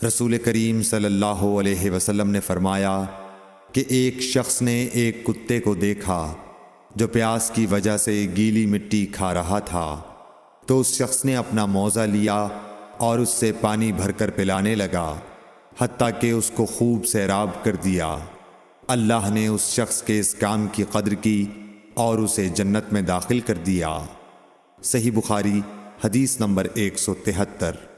रसूल करीम सल्लल्लाहु अलैहि वसल्लम ने फरमाया कि एक शख्स ने एक कुत्ते को देखा जो प्यास की वजह से गीली मिट्टी खा रहा था, तो उस शख्स ने अपना मौज़ा लिया और उससे पानी भरकर पिलाने लगा, हत्ता कि उसको खूब सैराब कर दिया। अल्लाह ने उस शख्स के इस काम की कद्र की और उसे जन्नत में दाखिल कर दिया। सही बुखारी हदीस नंबर 173।